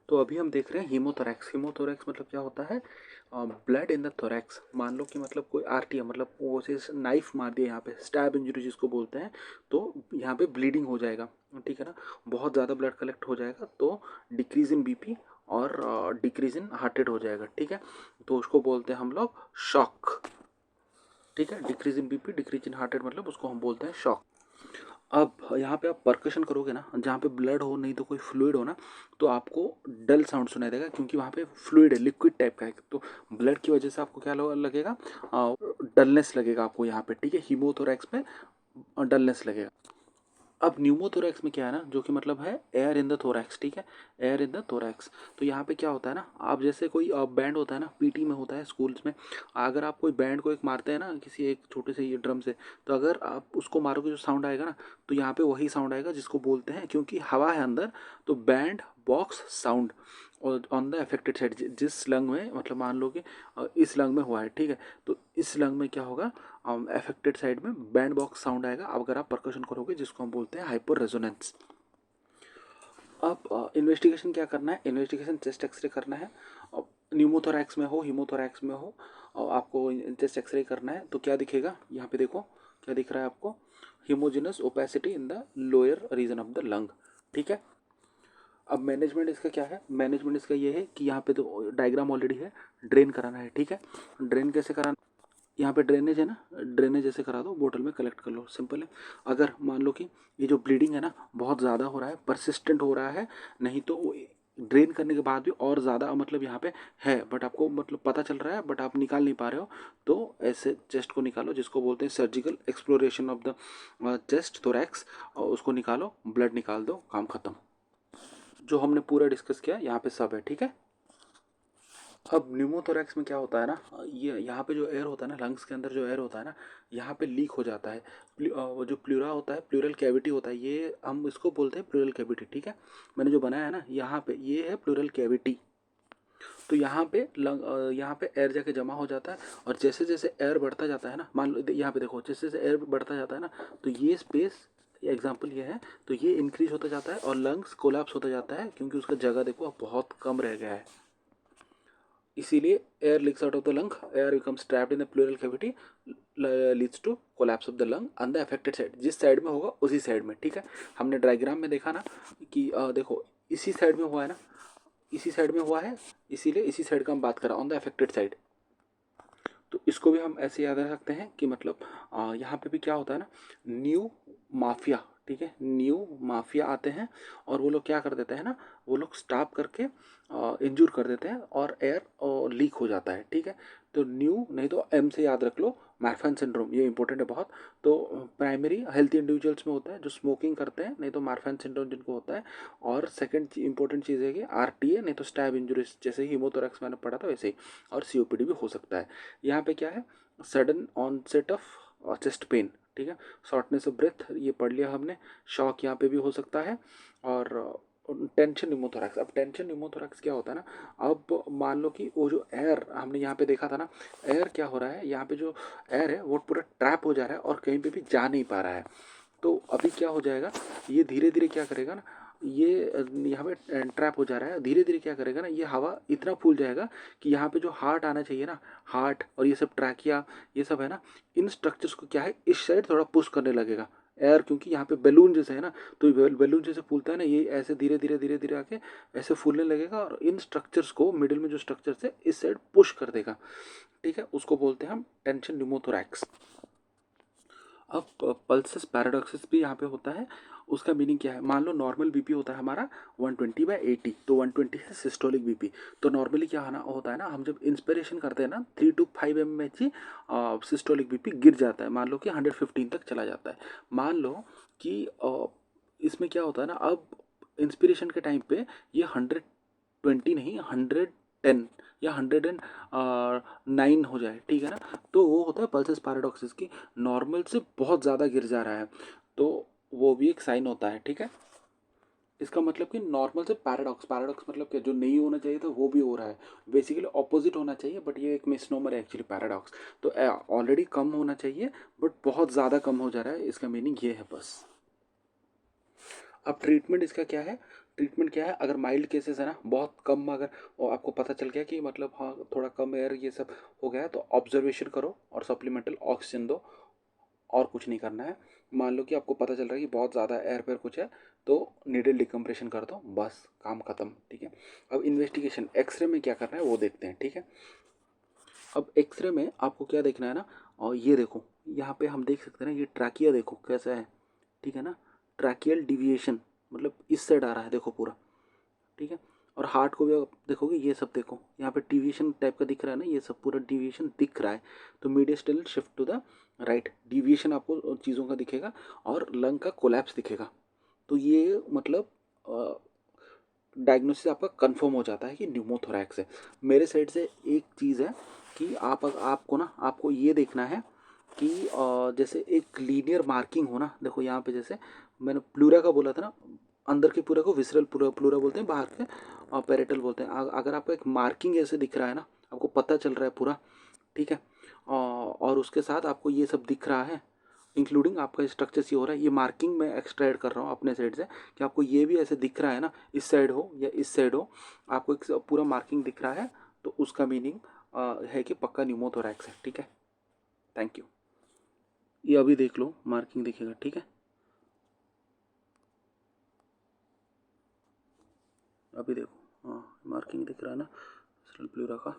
तो अभी हम देख रहे हैं हीमोथोरैक्स। हीमोथोरैक्स मतलब क्या होता है? Blood in the thorax. मान लो कि मतलब कोई आरटीए मतलब वो से नाइफ मार दिया यहाँ पे, स्टैब इंजरी जिसको बोलते हैं, तो यहाँ पे ब्लीडिंग हो जाएगा, ठीक है ना, बहुत ज़्यादा ब्लड कलेक्ट हो जाएगा, तो डिक्रीज इन बीपी और डिक्रीज इन हार्ट रेट हो जाएगा, ठीक है। तो उसको बोलते हैं हम लोग शॉक, ठीक है। Decrease in BP, decrease in heart rate मतलब उसको हम बोलते हैं शॉक। अब यहाँ पे आप परकशन करोगे ना, जहाँ पे ब्लड हो नहीं तो कोई फ्लूइड हो ना, तो आपको डल साउंड सुनाई देगा, क्योंकि वहाँ पे फ्लूइड है, लिक्विड टाइप का है, तो ब्लड की वजह से आपको क्या लगेगा? डलनेस लगेगा आपको यहाँ पे, ठीक है। हीमोथोरैक्स में डलनेस लगेगा। अब न्यूमोथोरैक्स में क्या है ना, जो कि मतलब है एयर इन द थोरैक्स, ठीक है, एयर इन द थोरैक्स। तो यहाँ पे क्या होता है ना, आप जैसे कोई बैंड होता है ना, पीटी में होता है, स्कूल्स में, अगर आप कोई बैंड को एक मारते हैं ना किसी एक छोटे से ये ड्रम से, तो अगर आप उसको मारोगे जो साउंड आएगा ना, तो यहाँ पे वही साउंड आएगा जिसको बोलते हैं, क्योंकि हवा है अंदर, तो बैंड बॉक्स साउंड। और ऑन द अफेक्टेड साइड, जिस लंग में मतलब मान लो कि इस लंग में हुआ है, ठीक है, तो इस लंग में क्या होगा, अफेक्टेड साइड में बैंड बॉक्स साउंड आएगा। अब अगर आप परकशन करोगे, जिसको हम बोलते हैं हाइपर रेजोनेंस। अब इन्वेस्टिगेशन क्या करना है? इन्वेस्टिगेशन चेस्ट एक्सरे करना है। न्यूमोथोरैक्स में हो, हीमोथोरैक्स में हो, और आपको चेस्ट एक्सरे करना है, तो क्या दिखेगा यहाँ पे? देखो क्या दिख रहा है आपको? Homogeneous opacity in the lower region of the lung, ठीक है। अब मैनेजमेंट इसका क्या है? मैनेजमेंट इसका ये है कि यहाँ पे तो डायग्राम ऑलरेडी है, ड्रेन कराना है, ठीक है। ड्रेन कैसे कराना? यहाँ पे ड्रेनेज है ना, ड्रेनेज ऐसे करा दो, बोतल में कलेक्ट कर लो, सिंपल है। अगर मान लो कि ये जो ब्लीडिंग है ना बहुत ज़्यादा हो रहा है, परसिस्टेंट हो रहा है, नहीं तो ड्रेन करने के बाद भी और ज़्यादा मतलब यहाँ पे है, बट आपको मतलब पता चल रहा है, बट आप निकाल नहीं पा रहे हो, तो ऐसे चेस्ट को निकालो, जिसको बोलते हैं surgical exploration of the chest thorax, और उसको निकालो, ब्लड निकाल दो, काम खत्म। जो हमने पूरा डिस्कस किया यहाँ पे सब है, ठीक है। अब न्यूमोथोरैक्स में क्या होता है ना, ये यहाँ पे जो एयर होता है ना, लंग्स के अंदर जो एयर होता है ना, यहाँ पे लीक हो जाता है। वो जो प्लूरा होता है, प्लूरल कैविटी होता है, ये हम इसको बोलते हैं प्लूरल कैविटी, ठीक है। मैंने जो बनाया है ना, यहाँ पे ये है प्लूरल कैविटी। तो यहाँ पे यहाँ पे एयर जाके जमा हो जाता है, और जैसे जैसे एयर बढ़ता जाता है ना, मान लो यहाँ पे देखो, जैसे जैसे एयर बढ़ता जाता है ना, तो ये स्पेस, एग्जाम्पल ये है, तो ये इंक्रीज होता जाता है और लंग्स कोलैप्स होता जाता है, क्योंकि उसका जगह देखो अब बहुत कम रह गया है। इसीलिए air leaks out of the lung, air becomes trapped in the pleural cavity, leads to collapse of the lung on the affected side. जिस साइड में होगा उसी साइड में, ठीक है। हमने डायग्राम में देखा ना कि देखो इसी साइड में हुआ है ना, इसी साइड में हुआ है, इसीलिए इसी साइड का हम बात कर रहे हैं, ऑन द अफेक्टेड साइड। तो इसको भी हम ऐसे याद रख सकते हैं कि मतलब यहाँ पे भी क्या होता है ना, न्यू माफिया, ठीक है, न्यू माफिया आते हैं, और वो लोग क्या कर देते हैं ना, वो लोग स्टॉप करके इंजूर कर देते हैं, और एयर लीक हो जाता है, ठीक है। तो न्यू नहीं तो एम से याद रख लो, मार्फन सिंड्रोम, ये इंपॉर्टेंट है बहुत। तो प्राइमरी हेल्थी इंडिविजुअल्स में होता है जो स्मोकिंग करते हैं, नहीं तो मार्फन सिंड्रोम जिनको होता है। और सेकंड इंपॉर्टेंट चीज़ है कि आरटीए, नहीं तो स्टैब इंजुरीज, जैसे हीमोथोरैक्स मैंने पढ़ा था वैसे ही, और सीओपीडी भी हो सकता है। यहाँ पे क्या है, sudden onset of chest pain, ठीक है, शॉर्टनेस ऑफ ब्रेथ, ये पढ़ लिया हमने। शॉक यहाँ पे भी हो सकता है, और टेंशन न्यूमोथोरैक्स। अब टेंशन न्यूमोथोरैक्स क्या होता है ना, अब मान लो कि वो जो एयर हमने यहाँ पे देखा था ना, एयर क्या हो रहा है, यहाँ पे जो एयर है वो पूरा ट्रैप हो जा रहा है और कहीं पे भी जा नहीं पा रहा है। तो अभी क्या हो जाएगा, ये धीरे धीरे क्या करेगा ना, ये यहाँ पे ट्रैप हो जा रहा है, धीरे धीरे क्या करेगा ना, ये हवा इतना फूल जाएगा कि यहाँ पे जो हार्ट आना चाहिए ना, हार्ट और ये सब ट्रैकिया, ये सब है ना, इन स्ट्रक्चर्स को क्या है, इस साइड थोड़ा पुश करने लगेगा एयर, क्योंकि यहाँ पे बैलून जैसे है ना, तो बैलून जैसे फूलता है ना, ये ऐसे धीरे धीरे धीरे धीरे आके ऐसे फूलने लगेगा, और इन स्ट्रक्चर्स को मिडिल में जो स्ट्रक्चर्स है इस साइड पुश कर देगा, ठीक है। उसको बोलते हैं हम टेंशन न्यूमोथोरैक्स। अब पल्सेस पैराडॉक्सिस भी यहाँ पे होता है। उसका मीनिंग क्या है, मान लो नॉर्मल बीपी होता है हमारा 120/80, तो 120 है सिस्टोलिक बीपी। तो नॉर्मली क्या होता है ना, हम जब इंस्पिरेशन करते हैं ना 3 to 5 mmHg, सिस्टोलिक बीपी गिर जाता है, मान लो कि 115 तक चला जाता है। मान लो कि इसमें क्या होता है ना, अब इंस्पिरेशन के टाइम पे ये 120 नहीं, 110 या 109 हो जाए, ठीक है ना, तो वो होता है पल्सेस पैराडॉक्सिस की, नॉर्मल से बहुत ज़्यादा गिर जा रहा है, तो वो भी एक साइन होता है, ठीक है। इसका मतलब कि नॉर्मल से पैराडॉक्स, पैराडॉक्स मतलब क्या, जो नहीं होना चाहिए था वो भी हो रहा है, बेसिकली ऑपोजिट होना चाहिए, बट ये एक मिसनोमर है एक्चुअली पैराडॉक्स। तो ऑलरेडी कम होना चाहिए बट बहुत ज़्यादा कम हो जा रहा है, इसका मीनिंग ये है बस। अब ट्रीटमेंट इसका क्या है? ट्रीटमेंट क्या है, अगर माइल्ड केसेस है ना, बहुत कम, अगर और आपको पता चल गया कि मतलब हाँ थोड़ा कम एयर ये सब हो गया है, तो ऑब्जर्वेशन करो और सप्लीमेंटल ऑक्सीजन दो, और कुछ नहीं करना है। मान लो कि आपको पता चल रहा है कि बहुत ज़्यादा एयर पर कुछ है, तो नीडल डिकम्प्रेशन कर दो, बस काम ख़त्म। ठीक है, अब इन्वेस्टिगेशन एक्सरे में क्या करना है वो देखते हैं। ठीक है, अब एक्सरे में आपको क्या देखना है ना, और ये देखो यहाँ पे हम देख सकते हैं ना, ये ट्रैकिया देखो कैसा है। ठीक है ना, ट्रैकियल डिविएशन, मतलब इस साइड आ रहा है देखो पूरा। ठीक है, और हार्ट को भी आप देखोगे, ये सब देखो यहाँ पे डिविएशन टाइप का दिख रहा है ना, ये सब पूरा डिविएशन दिख रहा है। तो mediastinal shift to the right, deviation आपको चीज़ों का दिखेगा, और लंग का कोलैप्स दिखेगा। तो ये मतलब डायग्नोसिस आपका कंफर्म हो जाता है कि न्यूमोथोरैक्स है। मेरे साइड से एक चीज़ है कि आपको ना, आपको ये देखना है कि जैसे एक लीनियर मार्किंग हो ना, देखो यहाँ पे जैसे मैंने प्लूरा का बोला था ना, अंदर के पूरा को विसरल प्लूरा प्लूरा बोलते हैं, बाहर के पेरेटल बोलते हैं। अगर आपको एक मार्किंग ऐसे दिख रहा है ना, आपको पता चल रहा है पूरा। ठीक है, और उसके साथ आपको ये सब दिख रहा है, इंक्लूडिंग आपका स्ट्रक्चर ये हो रहा है, ये मार्किंग मैं एक्सट्रैक्ट कर रहा हूँ अपने साइड से, कि आपको ये भी ऐसे दिख रहा है ना, इस साइड हो या इस साइड हो, आपको एक पूरा मार्किंग दिख रहा है, तो उसका मीनिंग है कि पक्का न्यूमोथोरैक्स है। ठीक है, थैंक यू। ये अभी देख लो, मार्किंग दिखेगा। ठीक है, अभी देखो, हाँ मार्किंग दिख रहा है ना, प्लूरा का।